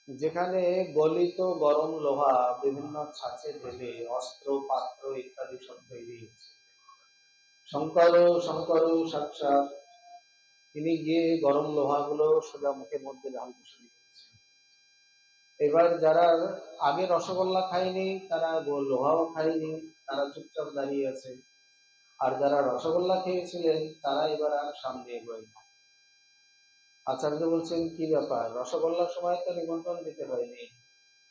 যেখানে গলিত গরম লোহা বিভিন্ন ছাঁচে ঢেলে অস্ত্র পাত্র ইত্যাদি সব তৈরি হচ্ছে। শঙ্কর শঙ্কর সাক্ষাৎ তিনি গিয়ে গরম লোহাগুলো সোজা মুখের মধ্যে ঢাল বসে দিয়েছে। এবার যারা আগে রসগোল্লা খায়নি তারা লোহাও খায়নি, তারা চুপচাপ দাঁড়িয়ে আছে। আর যারা রসগোল্লা খেয়েছিলেন তারা এবার আর সামনে এগোয় না। আচার্য বলছেন, কি ব্যাপার, রসগোল্লার সময় তো নিমন্ত্রণ দিতে হয়নি,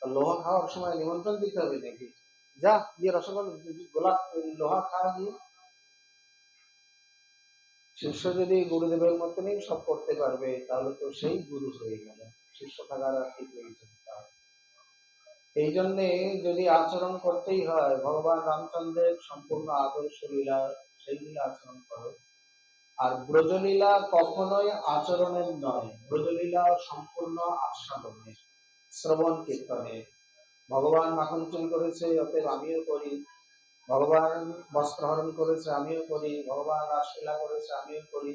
লোহা খাওয়ার সময় নিমন্ত্রণ দিতে হবে নাকি? যা গিয়ে রসগোল্লা লোহা খাওয়া গিয়ে। শিষ্য যদি গুরুদেবের মতনই সব করতে পারবে তাহলে তো সেই গুরু হয়ে গেল, শিষ্য থাকার আর কি প্রয়োজন তার? এই জন্যে যদি আচরণ করতেই হয় ভগবান রামচন্দ্রের সম্পূর্ণ আদর্শ লীলা, সেইগুলো আচরণ করো। আর ব্রজলীলা কখনোই আচরণের নয়, ব্রজলীলা সম্পূর্ণ আস্বাদনের, শ্রবণ কীর্তনের। ভগবান মাখন চুরি করেছে অতএব আমিও করি, ভগবান বস্ত্রহরণ করেছে আমিও করি, ভগবান রাসলীলা করেছে আমিও করি,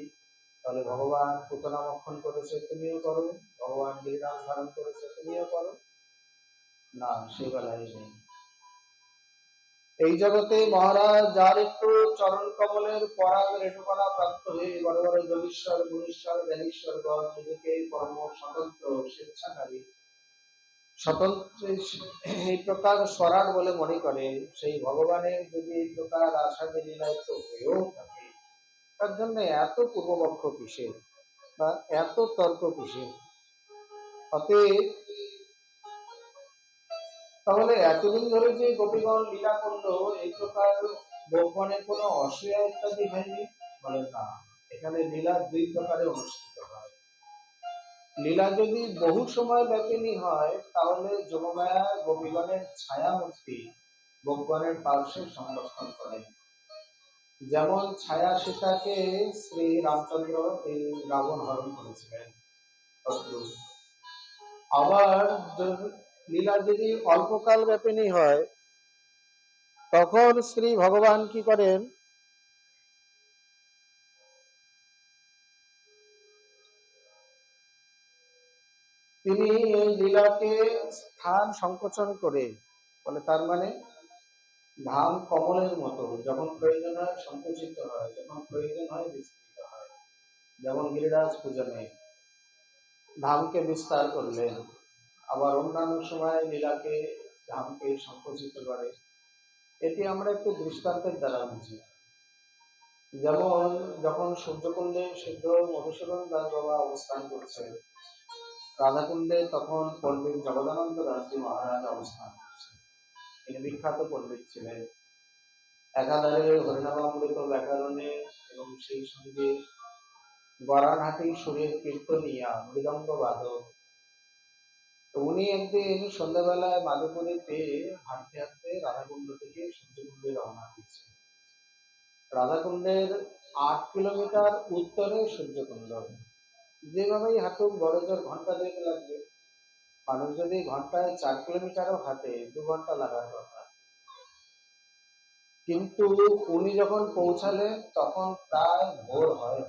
তাহলে ভগবান পুতনা মক্ষণ করেছে তুমিও করো, ভগবান গিরিরাজ ধারণ করেছে তুমিও করো। না, সেই বেলায় নেই। এই জগতে মহারাজ যার একটু চরণ কমলের পরাগ রেণুকণা প্রাপ্ত হয়ে বড় বড় যোগীশ্বর গুণীশ্বর জ্ঞানীশ্বর গণ নিজেকে পরম স্বতন্ত্র স্বেচ্ছাকারী স্বতন্ত্র এই প্রকার স্বরাট বলে মনে করে, সেই ভগবানের যদি এই প্রকার আষাঢ়ে লীলায় তো হয়েও থাকে, তার জন্য এত পূর্বপক্ষ কিসের বা এত তর্ক কিসের? অতএব তাহলে এতদিন ধরে যে গোপীগণ লীলা করলো এই প্রকার ভগবানের কোনো অসূয়া ইত্যাদি হয়নি? বলে না, এখানে লীলা দুই প্রকারে অনুষ্ঠিত হয়। লীলা যদি বহু সময় ব্যাপিনী হয় তাহলে যোগমায়া গোপীগণের ছায়ামূর্তি ভগবানের পার্শ্বে সংরক্ষণ করেন। যেমন ছায়া সীতাকে শ্রী রামচন্দ্র এই রাবণ হরণ করেছিলেন। আবার লীলা যদি অল্পকাল ব্যাপিনী হয় তখন শ্রী ভগবান কি করেন, তিনি এই লীলাকে স্থান সংকোচন করে, বলে তার মানে ধাম কমলের মতো যখন প্রয়োজন হয় সংকুচিত হয়, যখন প্রয়োজন হয় বিস্তৃত হয়। যেমন গিরিরাজ পূজনে ধামকে বিস্তার করলেন, আবার অন্যান্য সময় লীলাকে ধামকে সংকুচিত করে। এটি আমরা একটু দৃষ্টান্তের দ্বারা বুঝি। যেমন যখন সূর্যকুণ্ডে সিদ্ধ মধুসূদন দাস বাবা অবস্থান করছেন, রাধাকুণ্ডে তখন পণ্ডিত জগদানন্দ দাসজি মহারাজ অবস্থান করছেন। তিনি বিখ্যাত পণ্ডিত ছিলেন। একাধারে হরিনামামৃত ব্যাকরণে এবং সেই সঙ্গে গরানহাটি সুরের কীর্তনিয়া মৃদঙ্গ বাদক। উনি একদিন সন্ধ্যাবেলায় মাধুপুরে পেয়ে হাঁটতে হাঁটতে রাধাকুণ্ড থেকে সূর্যকুণ্ডে রওনা দিয়েছেন। রাধাকুণ্ডের 8 কিলোমিটার উত্তরে সূর্যকুণ্ড। যেভাবেই হাঁটুক বড় জোর ঘন্টা 2 লাগবে। মানুষ যদি ঘন্টায় 4 কিলোমিটারও হাঁটে 2 ঘন্টা লাগার কথা। কিন্তু উনি যখন পৌঁছালেন তখন প্রায় ভোর হয়।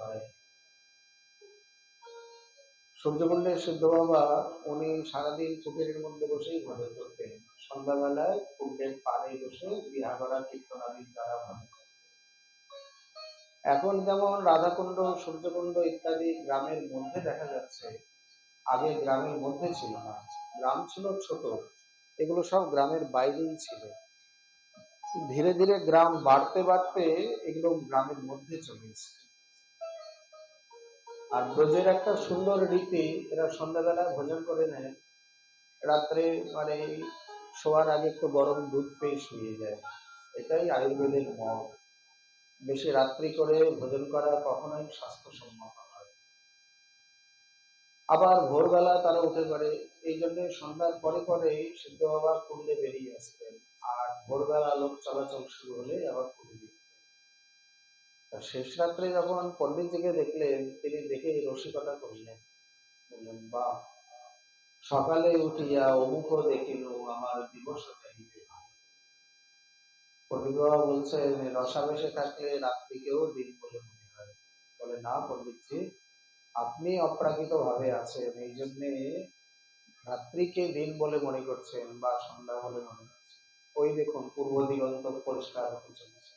সূর্যকুণ্ডের সিদ্ধ বাবা উনি সারাদিন কুটিরের মধ্যে বসেই ভজন করতেন, সন্ধ্যাবেলায় কুণ্ডের পাড়ে বসে বিহাগরা কীর্তনাদির দ্বারা ভজন করতেন। এখন যেমন রাধাকুণ্ড সূর্যকুণ্ড ইত্যাদি গ্রামের মধ্যে দেখা যাচ্ছে, আগে গ্রামের মধ্যে ছিল না, গ্রাম ছিল ছোট, এগুলো সব গ্রামের বাইরেই ছিল। ধীরে ধীরে গ্রাম বাড়তে বাড়তে এগুলো গ্রামের মধ্যে চলে এসেছে। আর ব্রজের একটা সুন্দর রীতি, এরা সন্ধ্যাবেলায় ভোজন করে নেয়, রাত্রে মানে শোয়ার আগে একটু গরম দুধ পেয়ে শুয়ে যায়। এটাই আয়ুর্বেদের মত। বেশি রাত্রি করে ভোজন করা কখনোই স্বাস্থ্যসম্মত নয়। আবার ভোরবেলা তারা উঠে পড়ে, এই জন্য সন্ধ্যার পরে পরে সিদ্ধ বাবা কুণ্ডে বেরিয়ে আসতেন, আর ভোরবেলা লোক চলাচল শুরু হলে আবার কুণ্ডে দিতেন। শেষ রাত্রে যখন পণ্ডিতজিকে দেখলেন, তিনি দেখে রসিকতা করলেন, বললেন, বাহ, সকালে উঠিয়া অমুক দেখিল আমার দিবস যাইবে। পণ্ডিত বাবা বলছেন, রসাবেশে থাকলে রাত্রিকেও দিন বলে মনে হয়। বলে, না পণ্ডিতজি, আপনি অপ্রাকৃত ভাবে আছেন, এই জন্যে রাত্রিকে দিন বলে মনে করছেন বা সন্ধ্যা বলে মনে করছেন, ওই দেখুন পূর্ব দিগন্ত পরিষ্কার হতে চলেছে।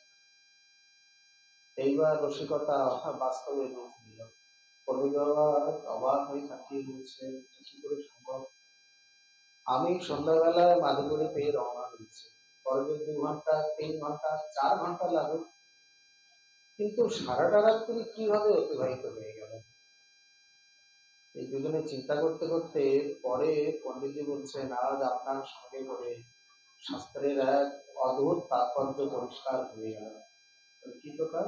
এইবার রসিকতা বাস্তবে রূপ দিল। কবি বাবা অবাক হয়ে তাকিয়ে বলছেন, এটা কি করে সম্ভব? আমি সন্ধ্যাবেলায় মাদুগুড়ি পেয়ে রওনা দিয়েছি, পরে 2 ঘন্টা 3 ঘন্টা 4 ঘন্টা লাগুক, কিন্তু সারাটা রাত্রি কিভাবে অতিবাহিত হয়ে গেল? এই দুজনে চিন্তা করতে করতে পরে পণ্ডিতজি বলছেন, আজ আপনার সঙ্গে করে শাস্ত্রের এক অদ্ভুত তাৎপর্য পরিষ্কার হয়ে গেল। কি প্রকার?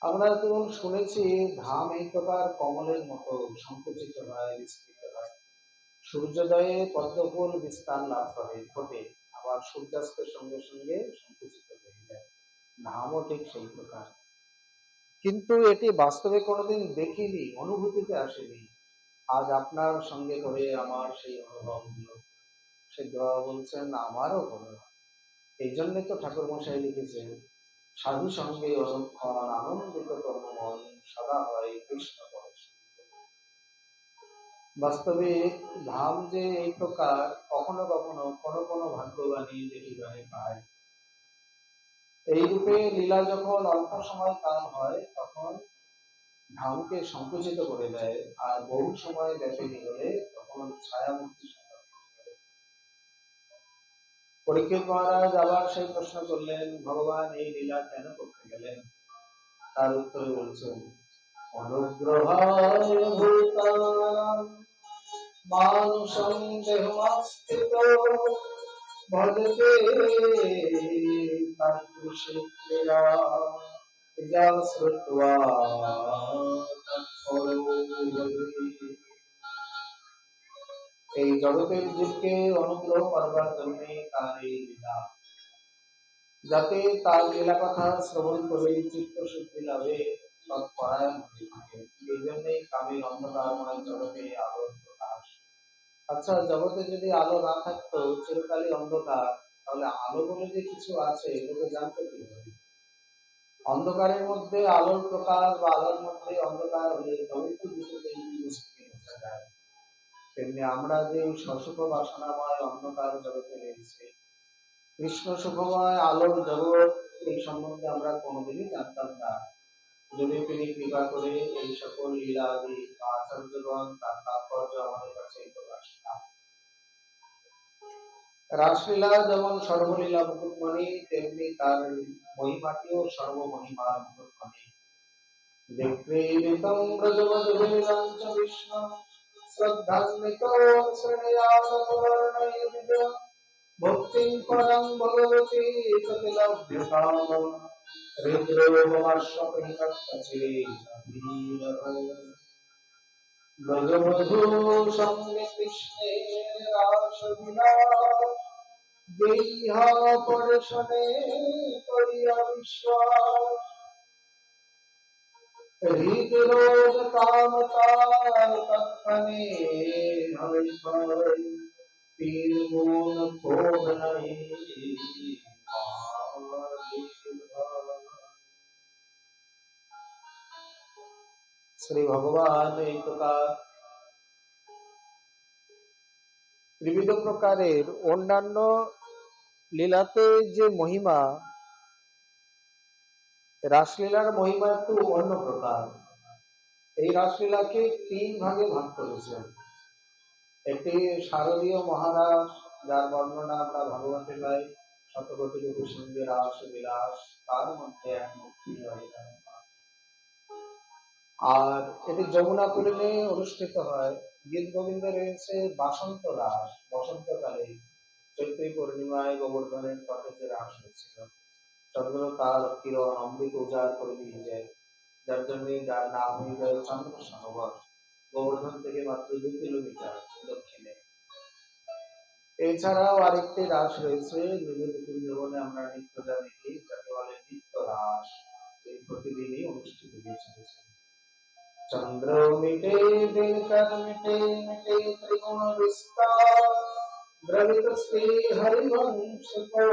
আমরা তো শুনেছি ধাম এই প্রকার কমলের মতো সংকুচিত হয়, বিস্তৃত হয়, সূর্যোদয়ে পদ্মফুল বিস্তার লাভ করে ফোটে, আবার সূর্যাস্তের সঙ্গে সঙ্গে সংকুচিত হয়ে যায়। ধামও ঠিক সেই প্রকার, কিন্তু এটি বাস্তবে কোনোদিন দেখিনি, অনুভূতিতে আসেনি। আজ আপনার সঙ্গে করে আমার সেই অনুভব হলো। সে বাবা বলছেন, আমারও হলো। এই জন্যই তো ঠাকুর মশাই লিখেছেন, সাধু সঙ্গে অনুক্ষণ আনন্দিত তন্মন, সদা হয় কৃষ্ণ পরশ। বাস্তবে ধাম যে এই প্রকার কখনো কখনো কোনো কোনো ভাগ্যবাণী দেখিবারে পায়। এই রূপে লীলা যখন অল্প সময় কাল হয়, তখন ধামকে সংকুচিত করে দেয়, আর বহু সময় ব্যাপী হলে তখন ছায়ামূর্তি সংরক্ষণ করে। পরীক্ষিত মহারাজ আবার সেই প্রশ্ন করলেন, ভগবান এই লীলা কেন করতে গেলেন? তার উত্তরে বলছেন, অনুগ্রহায় ভূতানাং মানুষং দেহমাস্থিত ভজতে তাদৃশী ক্রীড়া ইযা শ্রুত্বা তৎপরো ভজতি। এই জগতের জীবকে অনুগ্রহ করবার জন্য তার এই লীলা, যাতে তার লীলা কথা শ্রবণ করে চিত্ত শুদ্ধি লাভে তৎপরায়ণ হয়ে থাকে। এই জন্যই কামের অন্ধকারময় জগতে আলোর প্রকাশ। আচ্ছা, জগতে যদি আলো না থাকতো, চিরকালই অন্ধকার, তাহলে আলো বলে যে কিছু আছে লোকে জানতো কিভাবে? অন্ধকারের মধ্যে আলোর প্রকাশ বা আলোর মধ্যে অন্ধকার হলে তবে তো দুটোকে বুঝতে বোঝা যায়। তেমনি আমরা যে সসুখ বাসনাময় অন্ধকার জগতে রয়েছে, কৃষ্ণ সুখময় আলোর জগৎ, এই সম্বন্ধে আমরা কোনোদিনই জানতাম না, যদি তিনি কৃপা করে এই সকল লীলা আদি বা আচার্যগণ তার তাৎপর্য আমাদের কাছে প্রকাশ না। রাসলীলা যেমন সর্বলীলা মুকুটমণি, তেমনি তার মহিমাটিও সর্বমহিমার মুকুটমণি। বিক্রীড়িতং ব্রজবধূনাং চ বিষ্ণু শ্রদ্ধান্বিতো শ্রেণীয়ানতবর্ণৈর্বিজ ভক্তিং পরং ভগবতী প্রতিলভ্যতাম হৃদ্রোগমাশ্বপরিতৎসচিরেশাধীরः। ব্রজবধূ সঙ্গে কৃষ্ণের রাসলীলা গেইহা পরে শোনে করিয়া বিশ্বাস। হৃদরোগ কামতার তৎক্ষণে হয় ক্ষয়, পীর গুণ ক্ষোভ নাই শ্রী ভগবান এই প্রকার ত্রিবিধ প্রকারের অন্যান্য লীলাতে যে মহিমা, রাসলীলার মহিমা একটু অন্য প্রকার। এই রাসলীলাকে 3 ভাগে ভাগ করেছেন। একটি শারদীয় মহারাস, যার বর্ণনা আমরা ভাগবতে পাই, শতকোটি সঙ্গে রাস বিলাস, তার মধ্যে এক মুক্তি হয়। আর এটি যমুনা পুলিনে অনুষ্ঠিত হয়। গীত গোবিন্দে রয়েছে বাসন্ত রাস, বসন্তকালে চৈত্রী পূর্ণিমায় গোবর্ধনের তটে যে রাস হয়েছিল, চন্দ্র তার কিরণ অমৃত উজাড় করে দিয়ে যায়, যার জন্য যার নাম হয়ে যায় চন্দ্র সরোবর। গোবর্ধন থেকে মাত্র 2 কিলোমিটার দক্ষিণে। এছাড়াও আরেকটি রাস রয়েছে জীবনে আমরা নিত্যদা দেখি, যাকে বলে নিত্য রাস। এই প্রতিদিনই অনুষ্ঠিত হয়ে চলেছে। চন্দ্র মিটে দিনকর মিটে মিটে ত্রিগুণ বিস্তার, দ্রবিত শ্রী হরিবংশ কো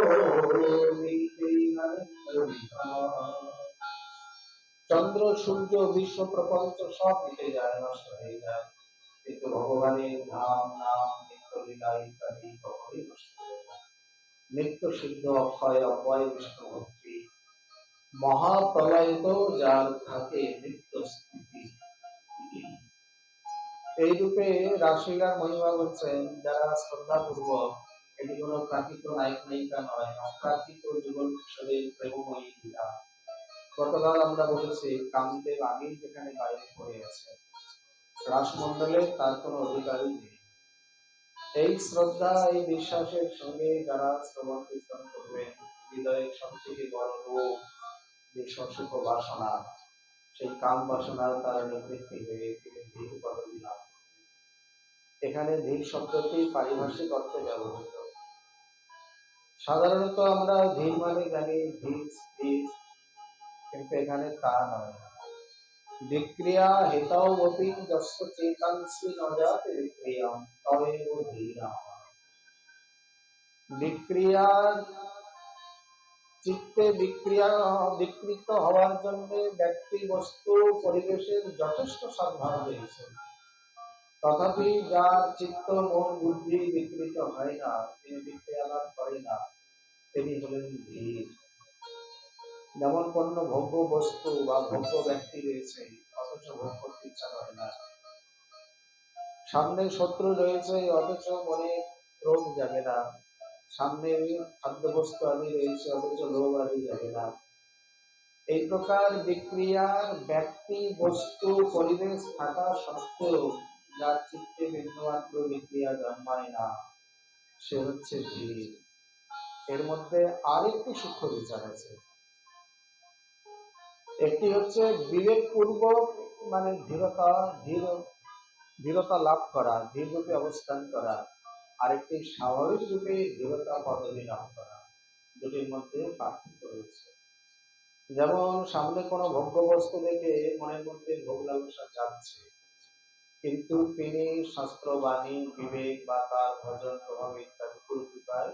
মিটে নরেন্দ্র বিহার। চন্দ্র সূর্য বিশ্ব প্রপঞ্চ সব মিটে যায়, নষ্ট হয়ে যায়, কিন্তু ভগবানের ধাম নাম নিত্য লীলা ইত্যাদি কখনোই নষ্ট হয় না। নিত্য সিদ্ধ অক্ষয় অপয় বিষ্ণু ভক্তি মহাপ্রলয়িত যার থাকে নিত্য স্থিতি। এই রূপে রাসলীলার মহিমা বলছেন যারা শ্রদ্ধা পূর্বক, এটি কোনো প্রাকৃত নায়ক নায়িকা নয়, অপ্রাকৃত জীবন কিশোরের প্রেমময়ী লীলা। গতকাল আমরা বলেছি কামদেব আগেই যেখানে বাইরে পড়ে আছে, রাসমণ্ডলে তার কোনো অধিকারই নেই। এই শ্রদ্ধা এই বিশ্বাসের সঙ্গে যারা শ্রবণ কীর্তন করবেন, হৃদয়ের সব থেকে বড় রোগ যে সুখ বাসনা, সেই কাম বাসনার তারা নিবৃত্তি হয়ে তিনি ধীর পদবী লাভ করবেন। এখানে ধীর শব্দটি পারিভাষিক অর্থে ব্যবহৃত। সাধারণত আমরা ধীর মানে জানি ধীর স্থির, কিন্তু এখানে তা নয়। বিক্রিয়া হেতাও অপি যস্য চেতাংসি নজাতে বিক্রিয়াম তয়েব ধীরা। বিক্রিয়ার চিত্তে বিকৃত হওয়ার জন্য ব্যক্তি বস্তু পরিবেশের যথেষ্ট সদ্ভাব রয়েছে, তথাপি যার চিত্ত মন বুদ্ধি বিকৃত হয় না, তিনি বিক্রিয়া লাভ করে না, তিনি হলেন ধীর। যেমন কোন ভোগ্য বস্তু বা ভোগ্য ব্যক্তি রয়েছে, অথচ ভোগ করতে ইচ্ছা করে না। সামনে শত্রু রয়েছে, অথচ মনে রোগ জাগে না। সামনে খাদ্যবস্তু আদি রয়েছে, অথচ লোভ আদি জাগে না। এই প্রকার বিক্রিয়ার ব্যক্তি বস্তু পরিবেশ থাকা সত্ত্বেও যার চিত্তে বিন্দুমাত্র বিক্রিয়া জন্মায় না, সে হচ্ছে ধীর। এর মধ্যে আরেকটি সূক্ষ্ম বিচার আছে। একটি হচ্ছে বিবেকপূর্বক মানে ধীরতা লাভ করা, ধীর রূপে অবস্থান করা, আরেকটি স্বাভাবিক রূপে ধীরতা পদবী লাভ করা। দুটির মধ্যে পার্থক্য রয়েছে। যেমন সামনে কোনো ভোগ্য বস্তু দেখে মনের মধ্যে ভোগ লালসা যাচ্ছে, কিন্তু তিনি শাস্ত্রবাণী বিবেক বা তার ভজন প্রভাব ইত্যাদি কৃপায়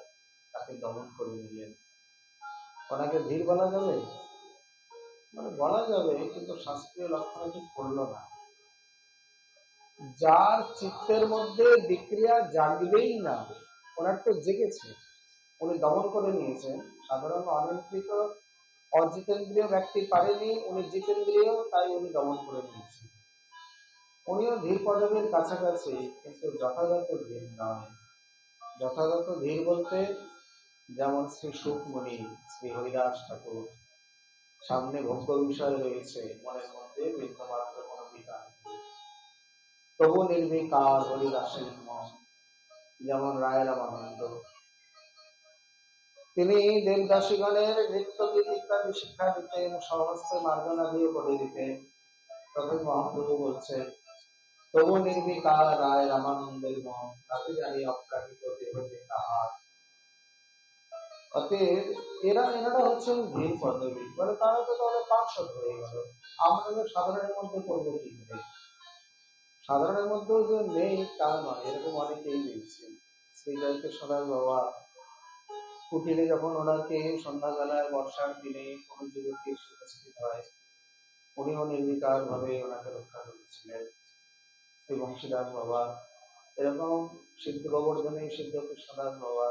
তাকে দমন করে নিলেন। ওনাকে ধীর বলা যাবে? মানে বলা যাবে, কিন্তু শাস্ত্রীয় লক্ষণ ঠিক করলো না। যার চিত্তের মধ্যে বিক্রিয়া জাগবেই না, ওনার তো জেগেছে, উনি দমন করে নিয়েছেন। সাধারণ অনিয়ন্ত্রিত অজিতেন্দ্রীয় ব্যক্তি পারেনি, উনি জিতেন্দ্রীয়, তাই উনি দমন করে নিয়েছেন। উনিও ধীর পদবীর কাছাকাছি, কিন্তু যথাযথ ধীর নয়। যথাযথ ধীর বলতে যেমন শ্রী সুখমণি, শ্রী হরিদাস ঠাকুর, সামনে ভোগ্য বিষয় রয়েছে, মনের মধ্যে বিন্দুমাত্র কোনো বিকার নেই, তবু নির্বিকার হরিদাসের মন। যেমন রায় রামানন্দ, তিনি দেবদাসীগণের নৃত্য গীত ইত্যাদি শিক্ষা দিতেন, সমস্ত মার্জনা দিয়ে করে দিতেন। তখন মহাপ্রভু বলছেন তবু নির্বিকার রায় রামানন্দের মন, তাতে জানি অপ্রাকৃত দেহ যে তাহার। অতএব এনারা হচ্ছেন ধীর পদবী। বলে তারা তো তাহলে পার্শ্বদ হয়ে গেল, আমরা তো সাধারণের মধ্যে পড়বো কি করে? সাধারণের মধ্যেও যে নেই তা নয়, এরকম অনেকেই রয়েছে। শ্রী জয়কৃষ্ণদাস বাবা কুটিরে যখন ওনাকে সন্ধ্যাবেলায় বর্ষার দিনে কোনো যুবতী উপস্থিত হয়, উনিও নির্বিকার ভাবে ওনাকে রক্ষা করেছিলেন। শ্রী বংশীদাস বাবা, এরকম সিদ্ধ গোবর্ধনে সিদ্ধ কৃষ্ণদাস বাবা,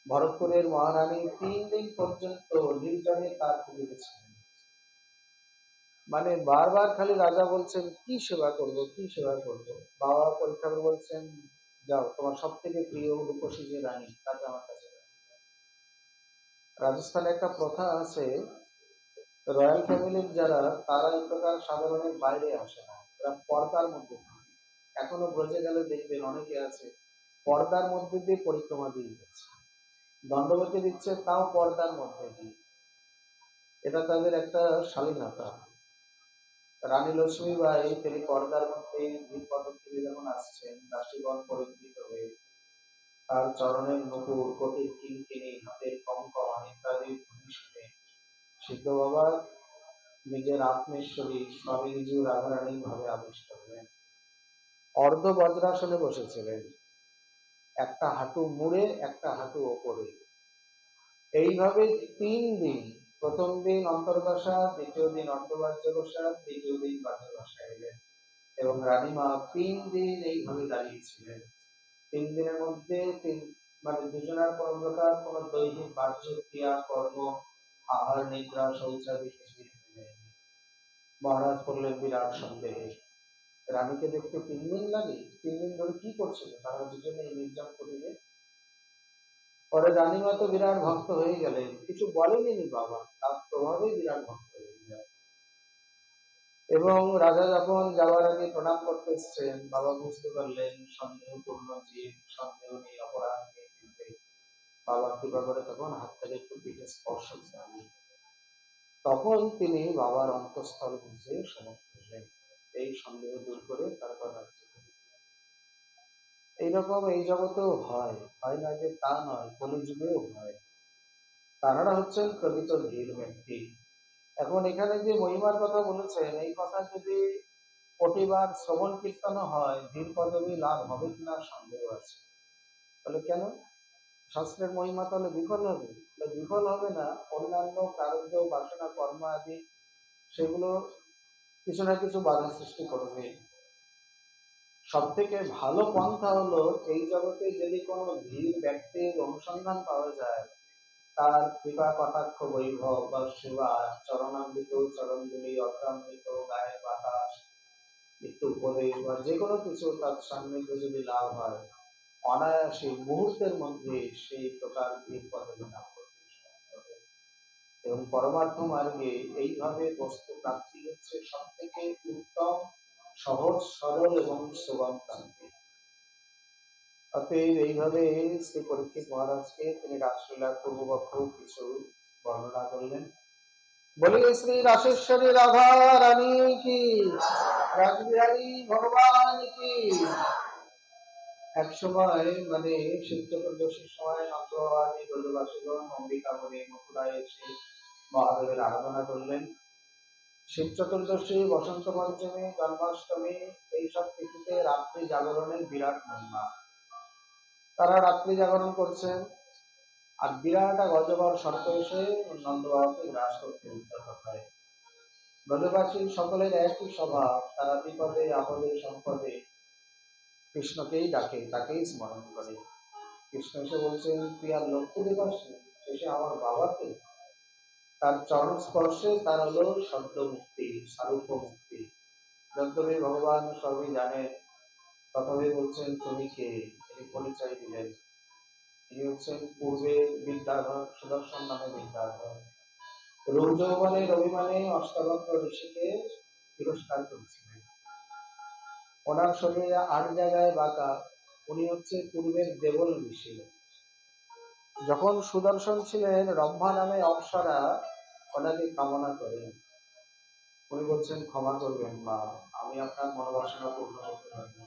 ভরতপুরের মহারানী 3 দিন পর্যন্ত নির্জনে তার কুটিরে ছিলেন। মানে বারবার খালি রাজা বলছেন কি সেবা করব, কি সেবা করব। বাবা পরীক্ষা করে বলছেন যাও, তোমার সব থেকে প্রিয় রূপসী যে রানী, তাকে আমার কাছে। রাজস্থানে একটা প্রথা আছে, রয়্যাল ফ্যামিলির যারা, তারা এই প্রকার সাধারণের বাইরে আসে না, তারা পর্দার মধ্যে থাকে। এখনো ব্রজে গেলে দেখবেন অনেকে আছে পর্দার মধ্যে দিয়ে পরিক্রমা দিয়ে যাচ্ছে, দণ্ডবতী দিচ্ছে, তাও পর্দার মধ্যে দিয়ে। এটা তাদের একটা শালীনতা। রানী লক্ষ্মীবাই তিনি পর্দার মধ্যে ধীর পদক্ষেপে যখন আসছেন, দাসীগণ পরিকৃত হয়ে তার চরণের নূপুর, কোটির কিঙ্কিণী, হাতের কঙ্কণ ইত্যাদি ধ্বনি শুনে সিদ্ধ বাবা নিজের আত্মেশ্বরী স্বামী নিজু রাধারানীর ভাবে আবিষ্ট হলেন। অর্ধ বজ্রাসনে বসেছিলেন, একটা হাঁটু মুড়ে একটা হাঁটু ওপরে। এইভাবে 3 দিন, প্রথম দিন অন্তর্দশা, দ্বিতীয় দিন অর্ধবাজ্য বসা, তৃতীয় দিন বাজ্য বসা এলেন। এবং রানীমা 3 দিন এইভাবে দাঁড়িয়েছিলেন। 3 দিনের মধ্যে মানে দুজনের কোনো প্রকার কোনো দৈহিক বাহ্য ক্রিয়া কর্ম, আহার নিদ্রা শৌচাদি কিছুই হয়নি। মহারাজ বললেন বিরাট সন্দেহে, রানীকে দেখতে 3 দিন লাগে? 3 দিন ধরে কি করছিল তারা দুজনে এই নির্জন কুটিরে? পরে রানীমা তো বিরাট ভক্ত হয়ে গেলেন, কিছু বলেনি বাবা, তার প্রভাবে বিরাট ভক্ত হয়ে গেলেন। এবং রাজা যখন যাওয়ার আগে প্রণাম করতে এসছেন, বাবা বুঝতে পারলেন সন্দেহপূর্ণ জীব, সন্দেহ নেই, অপরাধ নেই, বাবা কৃপা করে তখন হাত থেকে একটু পিঠে স্পর্শ করেন। তখন তিনি বাবার অন্তঃস্থল বুঝতে সমর্থ হলেন, এই সন্দেহ দূর করে তারপর রাজ্য। এইরকম এই জগতেও হয়, হয় না যে তা নয়, কলিযুগেও হয়। তারা হচ্ছেন প্রকৃত ধীর ব্যক্তি। এখন এখানে যে মহিমার কথা বলেছেন, এই কথা যদি প্রতিবার শ্রবণ কীর্তন হয়, ধীর পদবী লাভ হবে কিনা সন্দেহ আছে। তাহলে কেন? শাস্ত্রের মহিমা তাহলে বিফল হবে? বিফল হবে না, অন্যান্য প্রারব্ধ বাসনা কর্ম আদি সেগুলো কিছু না কিছু বাধা সৃষ্টি করবে। সব থেকে ভালো পন্থা হলো, এই জগতে যদি কোনো ধীর ব্যক্তির অনুসন্ধান পাওয়া যায়, তার কৃপা কটাক্ষ বৈভব বা সেবা, চরণামৃত চরণগুলি, অর্থামৃত গায়ের বাতাস, একটু উপদেশ বা যে কোনো কিছু তার সান্নিধ্য যদি লাভ হয়, অনায়াসে মুহূর্তের মধ্যে সেই প্রকার ধীর পদবী লাভ করতে হবে। এবং পরমার্থ মার্গে এইভাবে বস্তু প্রাপ্তি হচ্ছে সব থেকে উত্তম, সহজ, সরল এবং সুগম প্রান্তি। অতএব এইভাবে শ্রী পরীক্ষিত মহারাজকে তিনি রাসলীলার পূর্বপক্ষ কিছু বর্ণনা করলেন। বলিয়ে শ্রী রাসেশ্বরী রাধা রানী কি, রাসবিহারী ভগবান কি। এক সময় মানে শিব চতুর্দশীর সময় নন্দবাদী ব্রজবাসীগণ অম্বিকাপুরে মথুরায় এসে মহাদেবের আরাধনা করলেন। শিব চতুর্দশী, বসন্ত পঞ্চমী, জন্মাষ্টমী এইসব তিথিতে রাত্রি জাগরণের বিরাট মহিমা। তারা রাত্রি জাগরণ করছেন, আর বিরাট এক অজগর সর্প এসে নন্দবাবুকে গ্রাস করতে উদ্যত হয়। ব্রজবাসী সকলের একই স্বভাব, তারা বিপদে আপদে সম্পদে কৃষ্ণকেই ডাকে, তাকেই স্মরণ করে। কৃষ্ণ এসে বলছেন, তুই আর লক্ষ্য দেবাসী, শেষে আমার বাবাকে, তার চরণ স্পর্শে তার হলো শব্দ মুক্তি, স্বরূপ মুক্তি। যদ্যপি ভগবান সবই জানেন, তথাপি বলছেন তুমি কে, তিনি পরিচয় দিলেন। তিনি হচ্ছেন পূর্বে বিদ্যাধর, সুদর্শন নামে বিদ্যাধর, রূপ যৌবনের অভিমানে অষ্টাবক্র ঋষিকে তিরস্কার করেছিলেন। ওনার শরীরে 8 জায়গায় বাঁকা, উনি হচ্ছে পূর্বের দেবল ঋষি। যখন সুদর্শন ছিলেন, রম্ভা নামে অপ্সরা ওনাকে কামনা করেন। উনি বলছেন, ক্ষমা করবেন মা, আমি আপনার মনোবাসনা পূর্ণ করতে পারি না।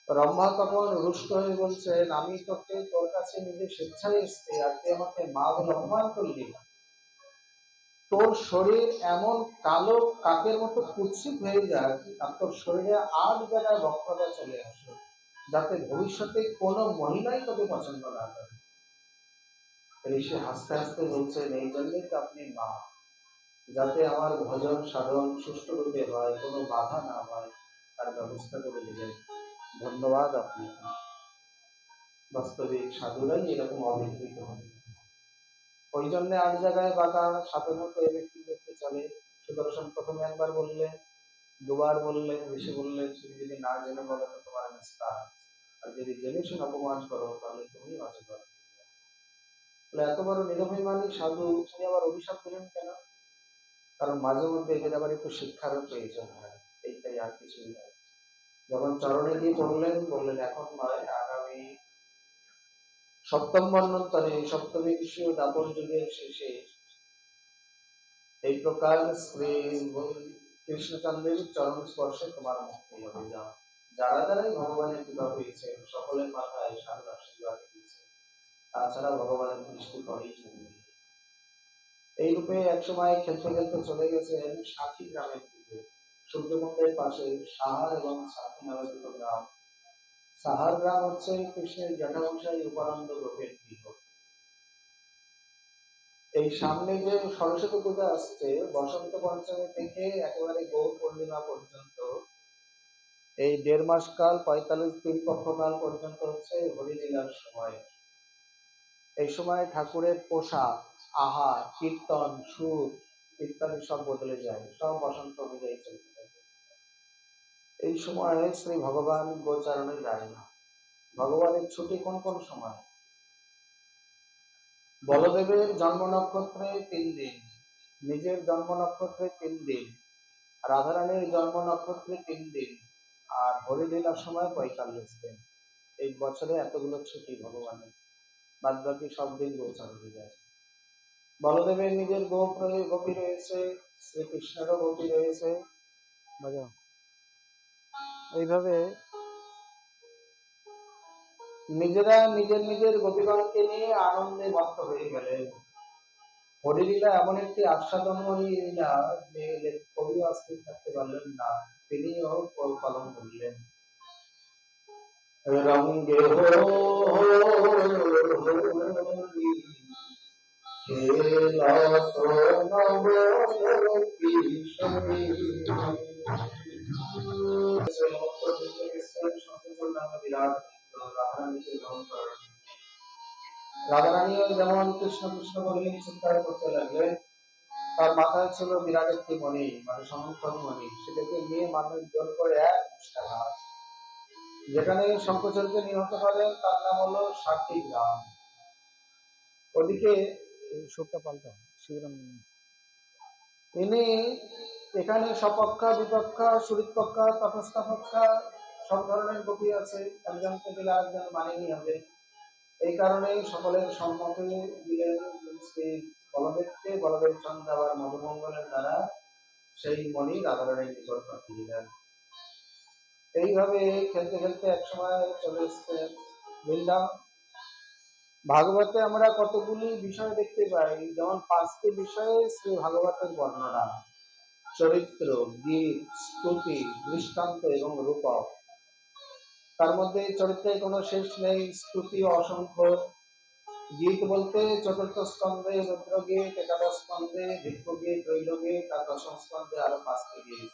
রম্ভা তখন রুষ্ট হয়ে বলছেন, আমি তোকে তোর কাছে নিজে স্বেচ্ছায় এসছি, আর তুই আমাকে মা বলে অপমান করলি। তোর শরীর এমন কালো কাকের মতো কুৎসিত হয়ে যাক, আর তোর শরীরে 8 জায়গায় বক্রতা চলে আসে, যাতে ভবিষ্যতে কোনো মহিলাই তোকে পছন্দ না করে। ঋষি হাসতে হাসতে বলছেন, এই জন্যই তো আপনি মা, যাতে আমার ভজন সাধন সুষ্ঠু রূপে হয়, কোনো বাধা না হয়, তার ব্যবস্থা করে দিলেন। ধন্যবাদ আপনাকে। বাস্তবিক সাধুরাই এরকম অবিকৃত হবে। ওই জন্য 8 জায়গায় বাঁকা সাপের মতো এ ব্যক্তি দেখতে চলে। সুদর্শন প্রথমে একবার বললেন, দুবার বললেন, ঋষি বললেন, তুমি যদি না জেনে বলো তো তোমার নিস্তার, আর যদি জেনে শুনে অপমান করো তাহলে তুমি অজগর। এত বড় নিরভিমানী সাধু, তিনি আবার অভিশাপ দিলেন কেন? কারণ মাঝে মধ্যে এদের আবার একটু শিক্ষারও প্রয়োজন হয়, এইটাই, আর কিছুই নয়। যখন চরণে গিয়ে পড়লেন, বললেন এখন নয়, আগামী সপ্তম মন্বন্তরে, সপ্তবিংশীয় দ্বাপর যুগের শেষে এই প্রকার শ্রী কৃষ্ণচন্দ্রের চরণ স্পর্শে তোমার মুক্তি হবে। যাও, যারা যারাই ভগবানের কৃপা পেয়েছে সকলের মাথায় সাধুর আশীর্বাদ দিয়েছে, তাছাড়া ভগবানের দৃষ্টি করেই চলবে। এই রূপে একসময় খেলতে খেলতে চলে গেছেন সাথী গ্রামের দিকে। সূর্যকুণ্ডের পাশে সাহার এবং সাথী নামে দুটো গ্রাম। সাহার গ্রাম হচ্ছে কৃষ্ণের জ্যাঠামশাই উপানন্দ গোপের গৃহ। এই সামনে যে সরস্বতী পূজা আসছে, বসন্ত পঞ্চমী থেকে একেবারে গৌর পূর্ণিমা পর্যন্ত এই 1.5 মাস কাল, 45 দিন পক্ষকাল পর্যন্ত হচ্ছে হরিলীলার সময়। এই সময় ঠাকুরের পোশাক, আহার, কীর্তন, সুর ইত্যাদি সব বদলে যায়, সব বসন্ত অনুযায়ী চলতে থাকে। এই সময় শ্রী ভগবান গোচারণে যায় না। ভগবানের ছুটি কোন কোন সময়? বলদেবের জন্ম নক্ষত্রে 3 দিন, নিজের জন্ম নক্ষত্রে 3 দিন, রাধারানীর জন্ম নক্ষত্রে 3 দিন, আর হরিলীলার সময় 45 দিন। এই বছরে এতগুলো ছুটি ভগবানের, বাদ বাকি সব দিন গোচারণে যায়। বলদেবের নিজের গোপী রয়েছে, শ্রীকৃষ্ণেরও গোপী রয়েছে। এইভাবে নিজেরা নিজের নিজের গোপীগণকে নিয়ে আনন্দে মত্ত হয়ে গেলেন। হরিলীলা এমন একটি আস্বাদনময়ী লীলা যে কবি অস্থির থাকতে পারলেন না, তিনিও কলম করলেন। রঙ্গে রাধারানীও যেমন কৃষ্ণ কৃষ্ণ বলে চিৎকার করতে লাগলেন, তার মাথায় ছিল বিরাট একটি মণি, মানে শঙ্কর মণি, সেটাকে নিয়ে মানুষ জোর করে এক মুষ্টা ঘাস। যেখানে শঙ্করকে নিহত করেন তার নাম হলো সাক্ষী গ্রাম। ওদিকে সুরটা পাল্টা শিবরাম, ইনি এখানে সপক্ষা, বিপক্ষা, সুরিপক্ষা, তটস্থপক্ষা সব ধরনের গোপী আছে, একজনকে দিলে আরেকজন মানেনি হবে। এই কারণে সকলের সম্মতে দিলেন শ্রী বলদেবকে। বলদেব চন্দ্র আবার মধুমঙ্গলের দ্বারা সেই মণি রাধারানীর নিকট পাঠিয়ে দিলেন। এইভাবে খেলতে খেলতে একসময় চলে এসছে বৃন্দাবন। ভাগবতে আমরা কতগুলি বিষয় দেখতে পাই, যেমন 5টি বিষয়ে শ্রী ভাগবতের বর্ণনা: চরিত্র, গীত, স্তুতি, দৃষ্টান্ত এবং রূপক। তার মধ্যে চরিত্রের কোনো শেষ নেই, স্তুতি অসংখ্য। গীত বলতে চতুর্থ স্কন্ধে রুদ্রগীত, একাদশ স্কন্ধে ভিক্ষুগীত, ত্রৈলোগীত, আর দশম স্কন্ধে আরো 5টি গীত: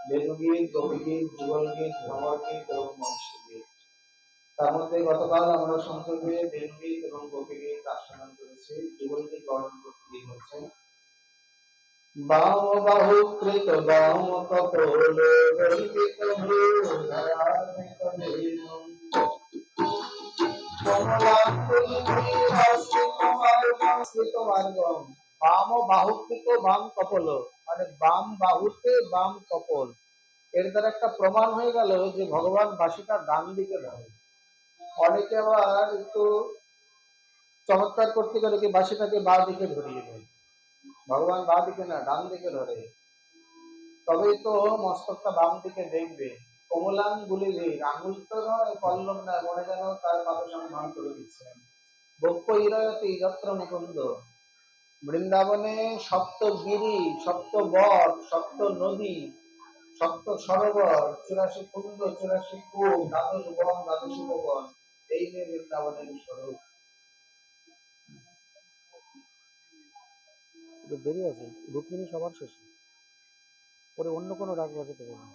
বেণুগীত, গোপীগীত, যুগলগীত, ভ্রমরগীত এবং বংশীগীত। তার মধ্যে গতকাল আমরা সংক্ষেপে বেণুগীত এবং গোপীগীত আস্বাদন করেছি। যুগলগীত বর্ণন করতে গিয়ে হচ্ছে: বাম বাহু কৃত বাম কপোল বলিত ভ্রূধারাধিত বেণু বাম বাহুকৃত বাম কপল, মানে বাম বাহুতে বাম কপল। এর দ্বারা একটা প্রমাণ হয়ে গেল যে ভগবান বাঁশিটা ডান দিকে ধরে। অনেকে আবার একটু চমৎকার করতে গেলে কি বাঁশিটাকে বাঁ দিকে ধরিয়ে দেয়। ভগবান বাঁ দিকে না, ডান দিকে ধরে, তবেই তো মস্তকটা বাম দিকে দেখবে। কমলাঙ্গুলি ধীর, আঙুল তো নয়, পল্লব নয়, মনে যেন তার পাদ সম্মান করে দিচ্ছেন। বক্ষ ইরয়তি যত্র মুকুন্দ। বৃন্দাবনে সপ্তগিরি, সপ্তবট, সপ্ত নদী, সপ্ত সরোবর, 84 কুণ্ড, 84 কূপ, দ্বাদশ বন, দ্বাদশ উপবন, এই যে বৃন্দাবনের স্বরূপ। দেরি আছে, রুক্মিণী সবার শেষে, পরে অন্য কোনো রাগ বাজাতে পারবে।